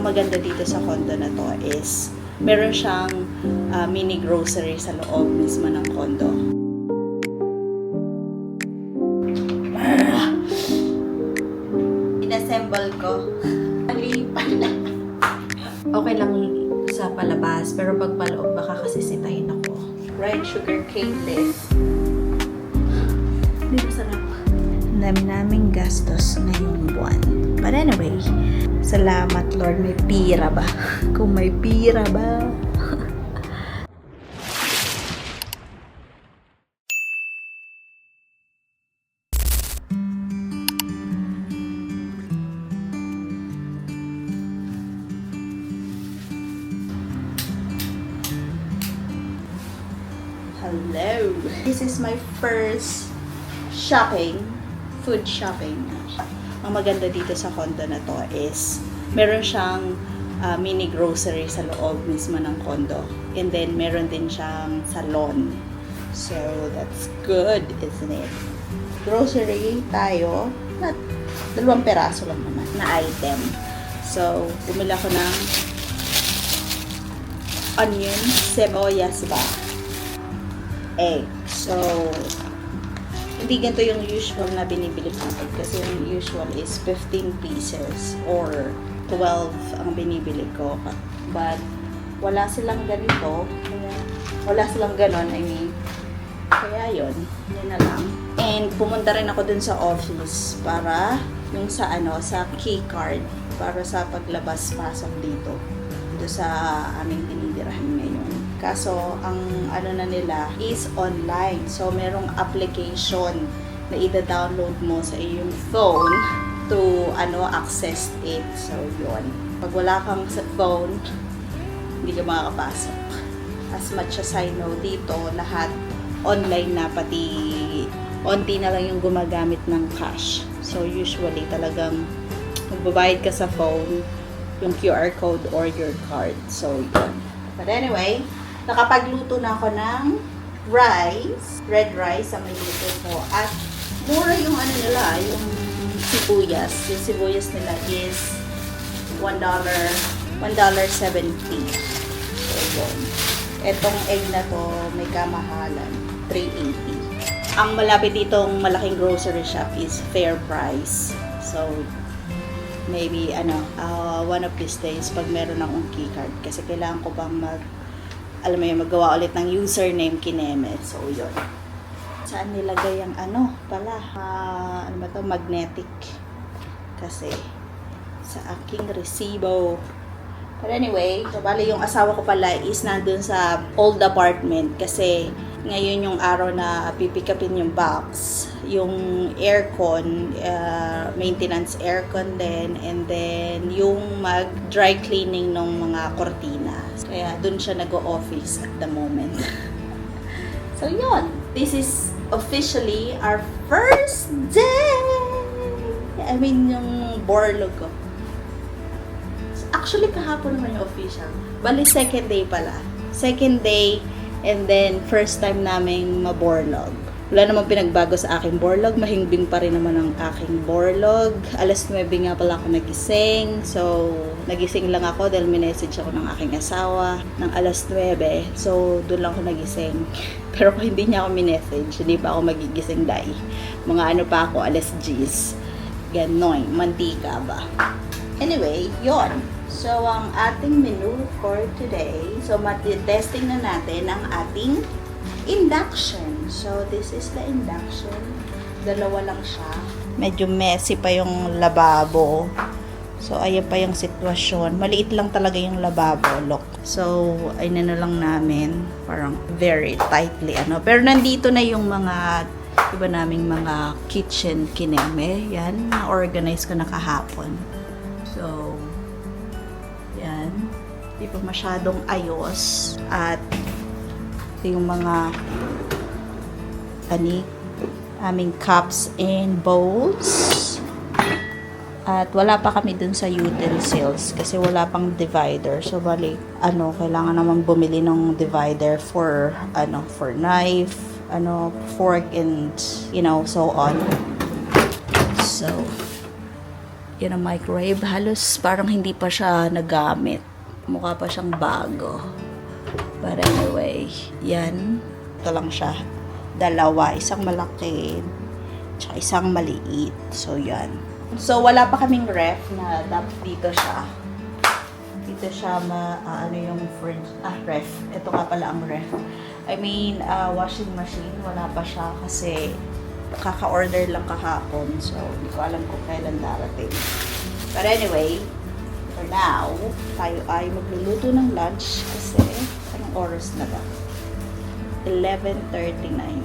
Ang maganda dito sa condo na to is meron siyang mini grocery sa loob mismo ng condo. Inassemble ko. Malipan na. Okay lang sa palabas, pero pag paloob baka kasi sitahin ako. Red sugar cane leaf. Hindi masarap. Dami naming gastos ngayong buwan. But anyway, salamat Lord, may pira ba? Kung may pira ba? Hello! This is my first food shopping. Ang maganda dito sa condo na to is meron siyang mini grocery sa loob mismo ng condo. And then meron din siyang salon. So that's good, isn't it? Grocery tayo, na 2 peraso lang naman na item. So bumili ako ng onion, sibuyas ba? Egg. So, hindi ganito yung usual na binibili ko. Kasi yung usual is 15 pieces or 12 ang binibili ko. But, wala silang ganito. Wala silang ganon. I mean, kaya yun. Yun na lang. And, pumunta rin ako dun sa office para yung sa key card para sa paglabas-pasok dito. Dito sa aming tinitirahan ngayon. Kaso, ang na nila is online. So, merong application na ida-download mo sa iyong phone to access it. So, yun. Pag wala kang sa phone, hindi ka makakapasok. As much as I know, dito, lahat online na, pati onti na lang yung gumagamit ng cash. So, usually, talagang magbabayad ka sa phone, yung QR code or your card. So, yun. But anyway, nakapagluto na ako ng rice, red rice ang niluto ko. At mura yung nila, yung sibuyas. Yung sibuyas nila is $1.70. So, yun. Etong egg na to, may kamahalan, $3.80. Ang malapit ditong malaking grocery shop is Fair Price. So, maybe, one of these days, pag meron akong keycard, kasi kailangan ko bang magawa ulit ng username Kineme. So, yun. Saan nilagay ang magnetic. Kasi, sa aking resibo. But anyway, so, bali yung asawa ko pala is nandun sa old apartment. Kasi, ngayon yung araw na pipikapin yung box. Yung aircon, maintenance aircon din. And then, yung mag-dry cleaning ng mga kortina. Kaya, dun siya nag-o-office at the moment. So, yun. This is officially our first day! I mean, yung borlog ko. Actually, kahapon naman yung official. Bali, second day pala. Second day, and then, first time naming maborlog. Wala namang pinagbago sa aking borlog. Mahimbing pa rin naman ang aking borlog. Alas 9 nga pala ako nagising. So, nagising lang ako dahil minessage ako ng aking asawa ng alas 9. So, doon lang ako nagising. Pero kung hindi niya ako minessage, hindi pa ako magigising dahil. Mga pa ako, alas 10. Ganoy, mantika ba? Anyway, yon. So, ang ating menu for today. So, matitesting na natin ang ating induction. So, this is the induction. 2 lang siya. Medyo messy pa yung lababo. So, ayan pa yung sitwasyon. Maliit lang talaga yung lababo. Look. So, ayun na lang namin. Parang very tightly. Pero nandito na yung mga iba naming mga kitchen Kineme. Yan. Na-organize ko na kahapon. So, yan. Di pa masyadong ayos. At yung mga aming cups and bowls. At wala pa kami dun sa utensils kasi wala pang divider. So bali, kailangan naman bumili ng divider for knife, fork and so on. So Yan ang microwave. Halos parang hindi pa siya nagamit. Mukha pa siyang bago. But anyway, yan. Ito lang siya. Dalawa. Isang malaki. Tsaka isang maliit. So, yan. So, wala pa kaming ref na dito siya. Dito siya ano yung fridge. Ref. Ito nga pala ang ref. I mean, washing machine. Wala pa siya kasi kaka-order lang kahapon. So, hindi ko alam kung kailan darating. But anyway, for now, tayo ay magluluto ng lunch kasi anong oras na ba? 11:39.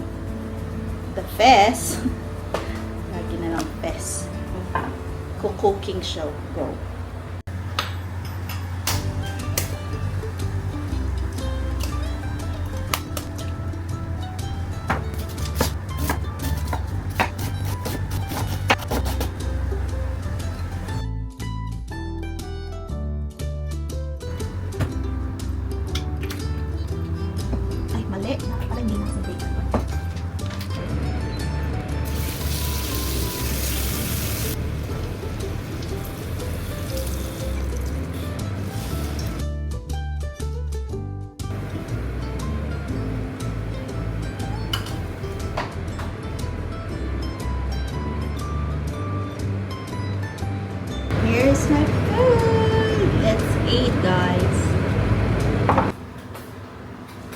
The Fes, lagi na lang Fes. Cooking show. Go. Parang hindi nasa bake. Here's my food. Let's eat, guys.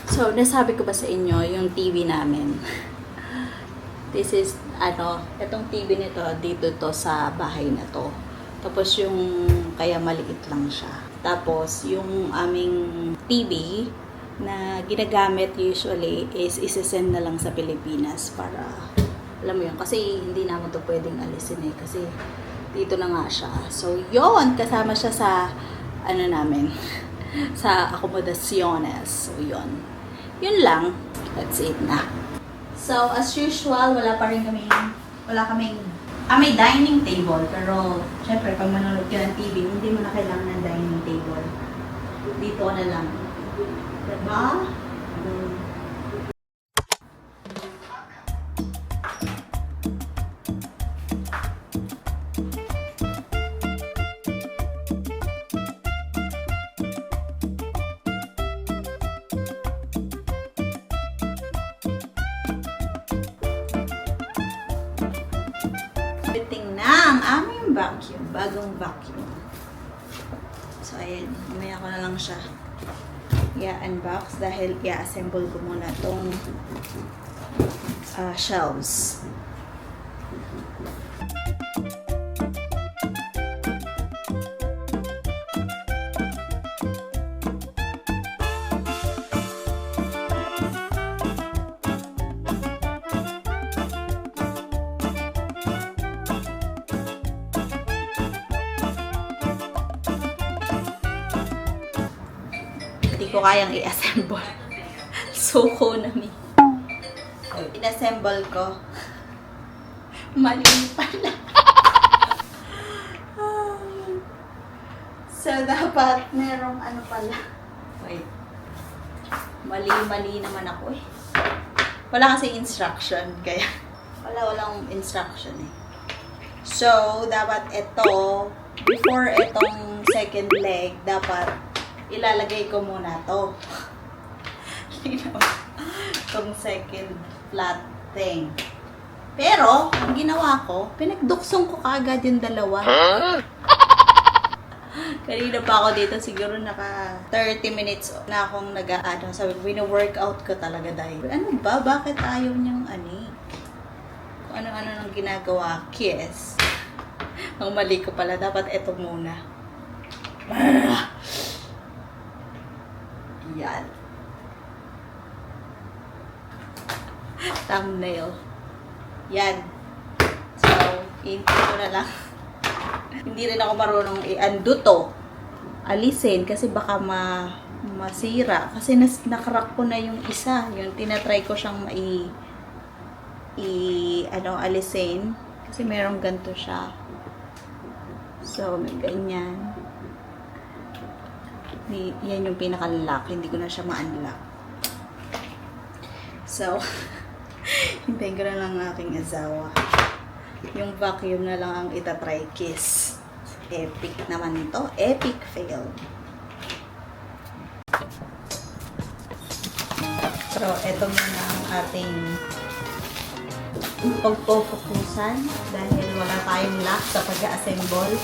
So, nasabi ko ba sa inyo yung TV namin? This is, itong TV nito, dito to sa bahay na to. Tapos yung, kaya maliit lang siya. Tapos, yung aming TV na ginagamit usually is isasend na lang sa Pilipinas para, alam mo yun, kasi hindi naman to pwedeng alisin eh. Kasi, dito na nga siya. So, yon kasama siya sa, namin, sa akomodasyones. So, yon. Yun lang. That's it na. So, as usual, wala kaming, may dining table. Pero, syempre, pag manonood ka ng TV, hindi mo na kailangan ng dining table. Dito na lang. Diba? Ang aming vacuum, bagong vacuum. So, ayan, mamaya ko na lang siya i-unbox dahil i-assemble ko muna itong shelves. Hindi ko kayang i-assemble. Suko na mi. In-assemble ko. Mali pala. So, dapat merong pala. Wait. Mali naman ako eh. Wala kasi instruction. Kaya, walang instruction eh. So, dapat ito, before itong second leg, dapat ilalagay ko muna to. Itong second flat thing. Pero, ang ginawa ko, pinagduksong ko kagad yung dalawa. Kanina pa ako dito, siguro naka 30 minutes na akong sabi ko, wino-workout ko talaga dahil. Ano ba? Bakit ayaw niyang kung ano-ano nang ginagawa? Kiss. Ang mali ko pala, dapat ito muna. Yan. Thumbnail. Yan. So, intro ko na lang. Hindi rin ako marunong i-undo to. Alisin kasi baka masira. Kasi nakarack ko na yung isa. Yung tinatry ko siyang alisin. Kasi merong ganito siya. So, may ganyan. Yan yung pinaka-lock. Hindi ko na siya ma-unlock. So, hintayin ko na lang ang aking asawa. Yung vacuum na lang ang itatry kiss. Epic naman to. Epic fail. So, ito muna ang ating pagpo-focusan dahil wala tayong luck sa pag-assemble.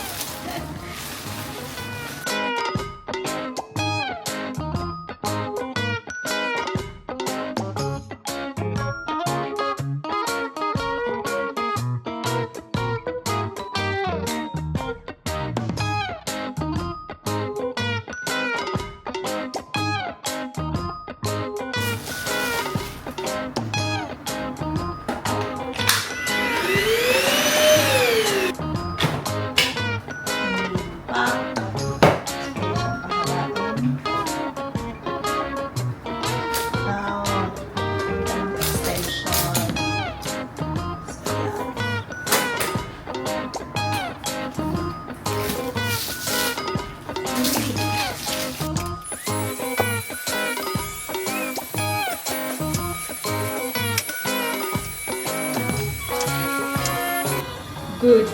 Good.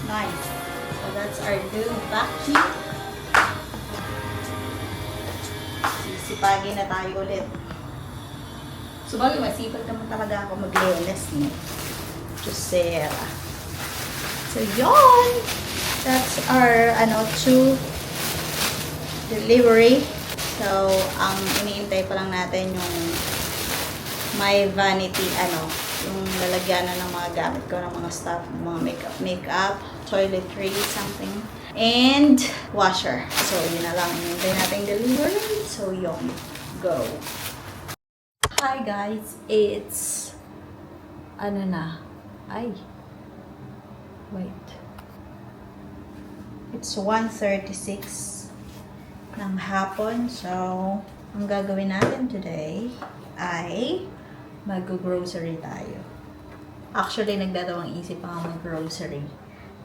Nice. So that's our new vacuum. Sisipagin na tayo ulit. Subagay, masipag naman talaga ako mag-leones niyo. Jusera. So, yun. That's our, 2 delivery. So, ang iniintay pa lang natin yung my vanity, yung lalagyan na ng mga gamit ko, ng mga stuff, mga makeup, toiletry, something. And washer. So, yun na lang. Inintay natin delivery. So, yun. Go. Hi guys. It's wait. It's 1:36 ng hapon. So, ang gagawin natin today ay mag-grocery tayo. Actually, nagdadawang isip pa mag-grocery.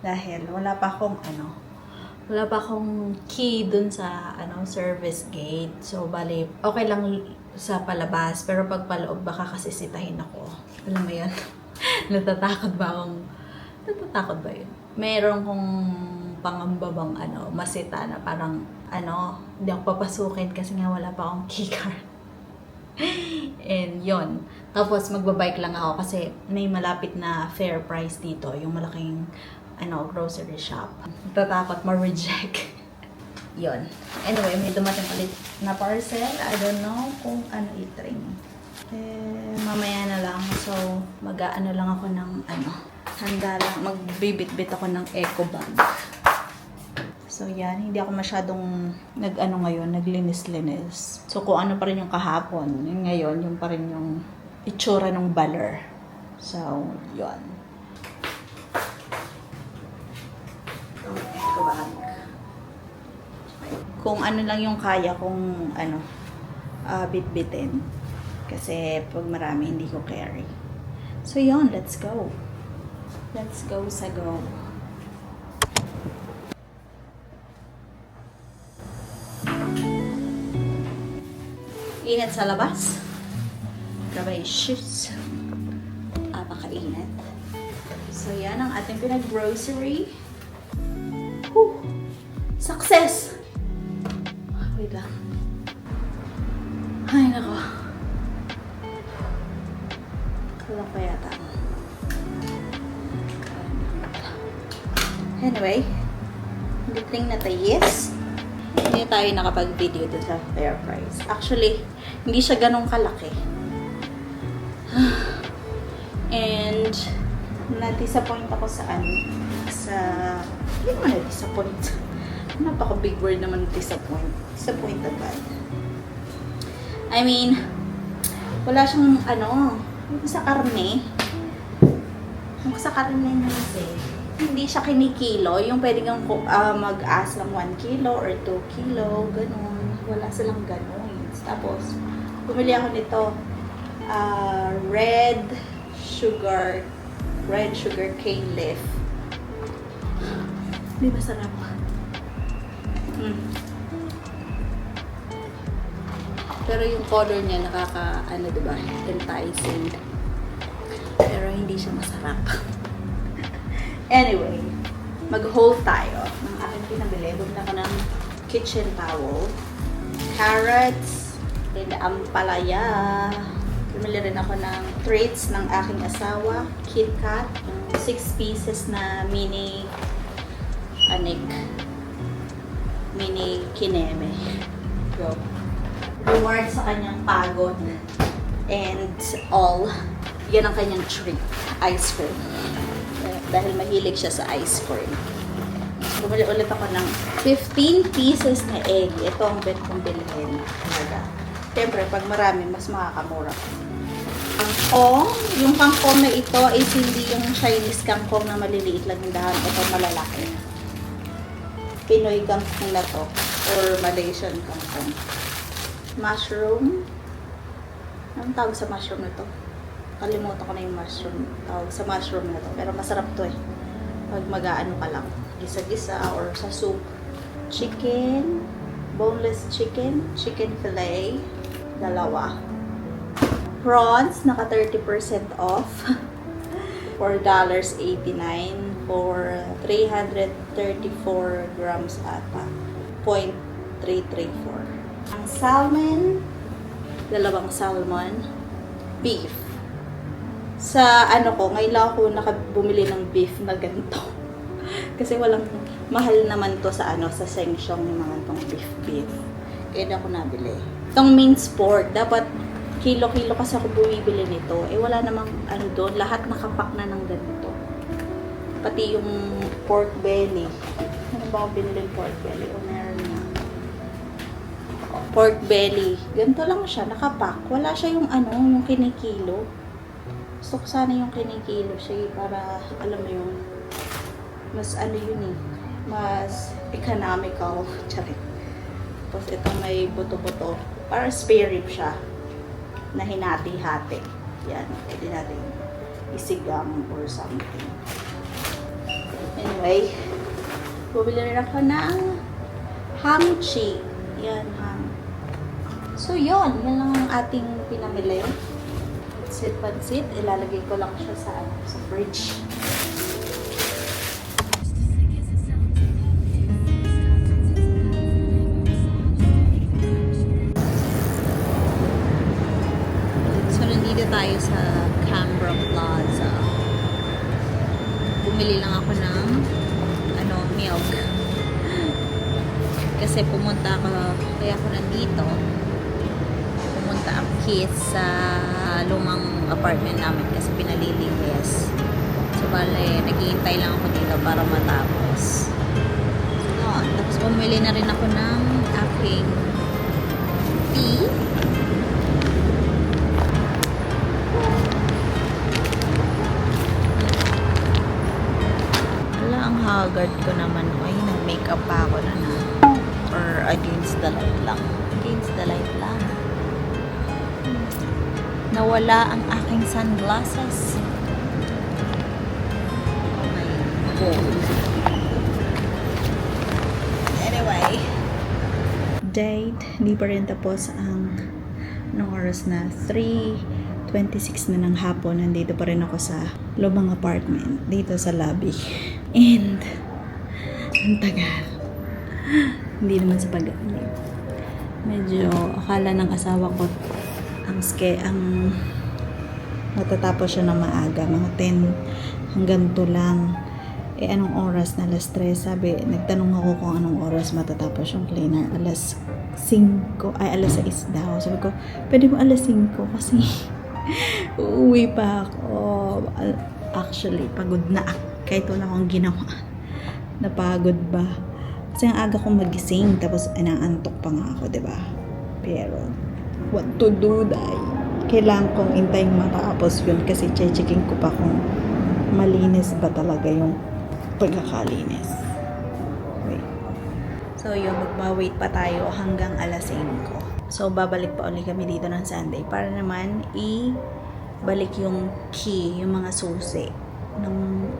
Dahil wala pa akong key dun sa service gate. So, bali, okay lang sa palabas. Pero pag paloob, baka kasi sitahin ako. Alam mo yan? Natatakot ba yun? Meron kong pangamba bang masita na parang hindi ako papasukin kasi nga wala pa akong keycard. And yon. Tapos magbabike lang ako kasi may malapit na fair price dito, yung malaking grocery shop. Natatakot ma-reject. Yon. Anyway, may dumating ulit na parcel. I don't know kung i-trim. Mamaya na lang. So, lang ako ng handa lang. Magbibit-bit ako ng eco bag. So, yan. Hindi ako masyadong ngayon, naglinis-linis. So, kung ano pa rin yung kahapon, yung ngayon, yung pa rin yung itsura ng baler. So, yun. Itong eco bag. Kung ano lang yung kaya kong, bit-bitin. Kasi, pag marami, hindi ko carry. So, yun. Let's go. Let's go sa go. Init sa labas. Grabe, shoots. Apakainit. So, yan ang ating pinag-grocery. Whew! Success! Wait lang. Ay, nako. Kulang pa yata. Anyway, liting na tayis. Hindi tayo nakapag-video dito sa fair price. Actually, hindi siya ganun kalaki. And, na-disappoint ako sa hindi mo na-disappoint. Napaka-big word naman disappoint. Disappointed ba? I mean, wala siyang yung sa karne. Yung sa karne na kasi, hindi siya kinikilo. Yung pwede kang mag-ask lang 1 kilo or 2 kilo, ganun. Wala silang ganun. Tapos, bumili ako nito. Red sugar cane leaf. Di ba sarap? Pero yung color niya diba? Enticing. Pero hindi siya masarap. Anyway, mag-haul tayo ng aking pinabili. Bumili ako ng kitchen towel, carrots, and ampalaya. Bumili rin ako ng treats ng aking asawa, KitKat, 6 pieces na mini kineme. So, reward sa kanyang pagod and all. Yan ang kanyang treat, ice cream. Dahil mahilig siya sa ice cream. Bumili ulit ako ng 15 pieces na egg. Ito ang bet kong bilhin. Siyempre, pag marami, mas makakamura. Kangkong. Yung kangkong na ito is hindi yung Chinese kangkong na maliliit lang yung dahan. Ito malalaki. Pinoy kangkong na to. Or Malaysian kangkong. Mushroom. Anong tawag sa mushroom na to? Kalimutan ko na yung mushroom. Tawag sa mushroom na to. Pero masarap to eh. Pag mag-aano ka lang. Gisa-gisa or sa soup. Chicken. Boneless chicken. Chicken fillet. 2. Prawns. Naka 30% off. $4.89 for 334 grams ata. 0.334. Ang salmon. 2 salmon. Beef. Sa ano ko, ngayon lang ako nakabumili ng beef na ganito. Kasi walang, mahal naman to sa ano, sa Shengsiong yung mga tong beef. Kaya na ako nabili. Itong minced pork, dapat kilo-kilo kasi ako bumibili nito. Eh wala namang ano doon, lahat nakapak na ng ganito. Pati yung pork belly. Ano ba ako binili pork belly? O meron na. Pork belly. Ganito lang siya, nakapak. Wala siya yung ano, yung kinikilo. Gusto ko sana yung kinikilo siya para, alam mo yun, mas ano yun eh, mas economical. Charit. Tapos ito may buto-buto. Para spare rib siya na hinati-hati. Yan, pwede natin isigang or something. Anyway, bumili rin ako ng hamchi. Yan, ham. So, yun. Yan lang ang ating pinamili. Pansit. Ilalagay ko lang siya sa fridge. So, nandito tayo sa Canberra Plaza. Bumili lang ako ng milk. Kasi pumunta ako, kaya ako nandito. Pumunta ang kids sa lumang apartment namin kasi pinalilinis. So, bale, naghihintay lang ako dito para matapos. So, tapos bumili na rin ako ng aking tea. Wala, ang haggard ko naman. Ay, nag-makeup pa ako na or against the light lang. Against the light lang. Nawala ang aking sunglasses. Oh my God. Anyway. Date. Hindi pa rin tapos ang anong oras na. 3:26 na ng hapon. Nandito pa rin ako sa lumang apartment. Dito sa lobby. And ang tagal. Hindi naman sa pag-aani. Medyo akala ng asawa ko ang matatapos siya ng maaga, mga 10 hanggang 2 lang. Eh anong oras na? Alas 3. Sabi, nagtanong ako kung anong oras matatapos yung cleaner. Alas 5, ay alas 6 daw. Sabi ko, pwede mo alas 5 kasi uuwi pa ako. Actually, pagod na ako. Kahit wala akong ginawa. Napagod ba? Kasi ang aga kong magising, tapos inaantok pa nga ako, diba? Pero, what to do, day? Kailangan kong intayong matapos yun kasi checking ko pa kung malinis ba talaga yung pagkakalinis. Wait. So, yun, magba-wait pa tayo hanggang alas 5. So, babalik pa ulit kami dito ng Sunday para naman ibalik yung key, yung mga susi ng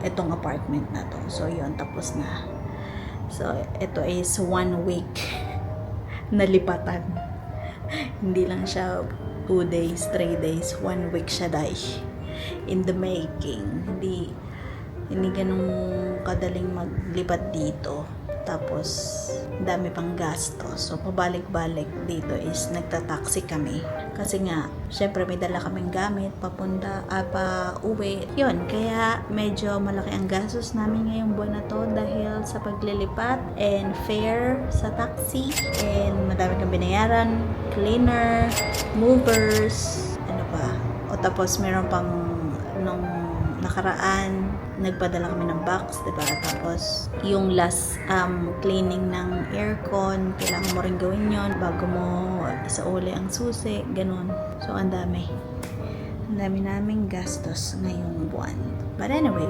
itong apartment na to. So, yun, tapos na. So, ito is 1 week na lipatan. Hindi lang siya 2 days, 3 days, 1 week siya dahil in the making. Hindi ganung kadaling maglipat dito. Tapos, dami pang gastos. So, pabalik-balik dito is nagtataxi kami. Kasi nga, syempre may dala kaming gamit, papunta, pa uwi. Yun, kaya medyo malaki ang gastos namin ngayong buwan na to dahil sa paglilipat and fare sa taxi. And madami kang binayaran, cleaner, movers, ano pa. O tapos meron pang nung nakaraan, nagpadala kami ng box, diba? Tapos, yung last cleaning ng aircon, kailangan mo rin gawin yon bago mo isauli ang susi, ganun. So, ang dami. Ang dami naming gastos ngayong buwan. But anyway,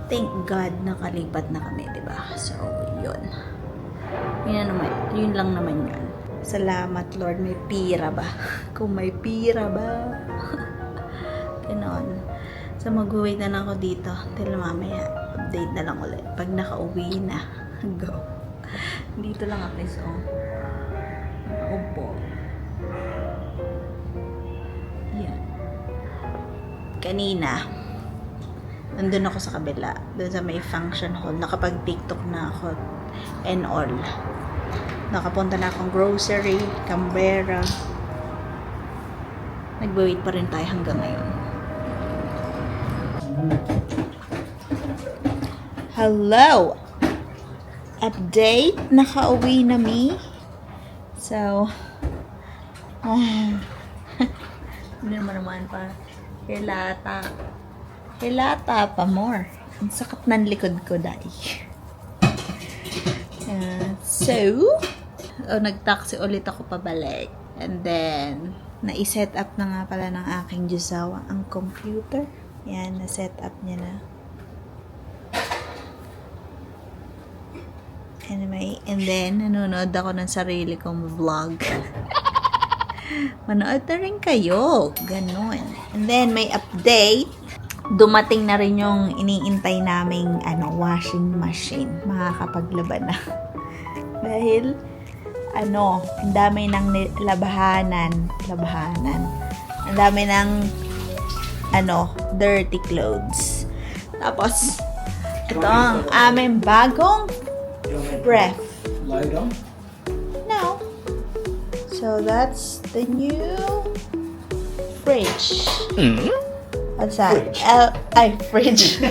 thank God nakalipat na kami, diba? So, yun. Yun lang naman yun. Salamat, Lord. May pira ba? Kung may pira ba? Ganon. So, mag-wait na lang ako dito. Till mamaya, update na lang ulit. Pag nakauwi na, go. Dito lang ako, so. Upo. Yan. Kanina, nandun ako sa kabila. Doon sa may function hall. Nakapag-tiktok na ako and all. Nakapunta na akong grocery, Canberra. Nag-wait pa rin tayo hanggang ngayon. Hello! Update! Nakauwi na mi. So, hindi naman pa. Hilata pa more. Ang sakit ng likod ko, dahil. Nag-taxi ulit ako pabalik. And then, na-set up na nga pala ng aking Jusawa ang computer. Yan, na-set up niya na. Anyway, and then, nanonood ako ng sarili kong vlog. Manood na rin kayo. Ganon. And then, may update. Dumating na rin yung iniintay naming washing machine. Makakapaglaban na. Dahil, ang dami ng labahanan. Ang dami ng dirty clothes. Tapos, ito ang aming bagong ref. Load on? No. So, that's the new fridge. What's that? Fridge.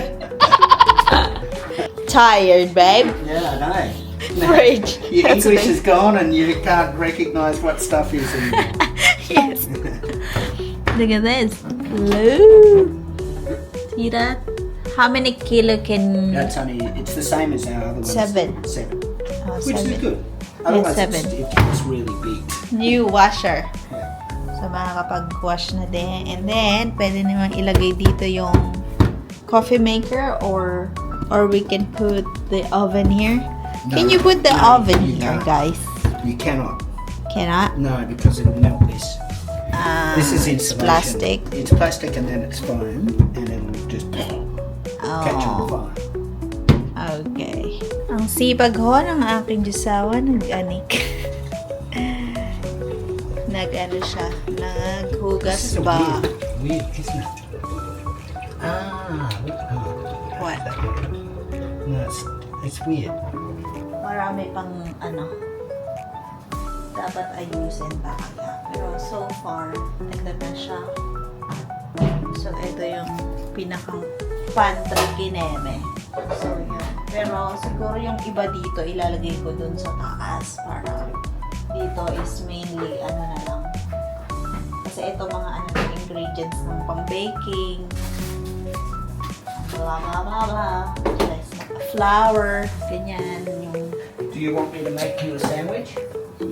Tired, babe. Yeah, I know. Fridge. Your That's English the- is gone and you can't recognise what stuff is in there. Yes. Look at this. Blue. See that? How many kilo can... It's the same as our other ones. 7. 7. Oh, Which 7. is good. Otherwise, 7. it's really big. New washer. Yeah. So, makakapag-wash na din. And then, pwede naman ilagay dito yung coffee maker or we can put the oven here. No, Can you put the no, oven you here, can't. guys? You cannot. Cannot? No, because it'll melt this. This is It's insulation. plastic. It's plastic and then it's foam and it'll just catch on Oh, fire. okay. Ang sipag ho ng aking Jusawa, nag-anik. Nag-ano siya, naghugas This is ba? weird, isn't it? What? No, it's weird. Marami pang dapat ayusin pa kaya. Pero so far, ito na siya. So, ito yung pinakang pantry kineme. So, yun. Pero siguro yung iba dito, ilalagay ko dun sa taas para dito is mainly na lang. Kasi ito mga ingredients ng pang-baking. Blah, blah, blah, blah. Flour, ganyan. Yung, Do you want me to make you a sandwich?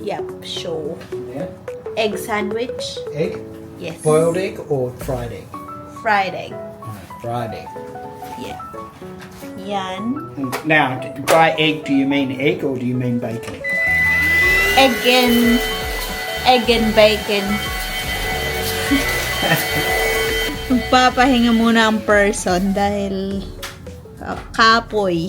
yep, sure. Yeah. Egg sandwich. Egg? Yes. Boiled egg or fried egg? Fried egg. Fried egg. Yeah. Yan. Now, by egg, do you mean egg or do you mean bacon? Egg and bacon. Magpapahinga muna ang person dahil kapoy.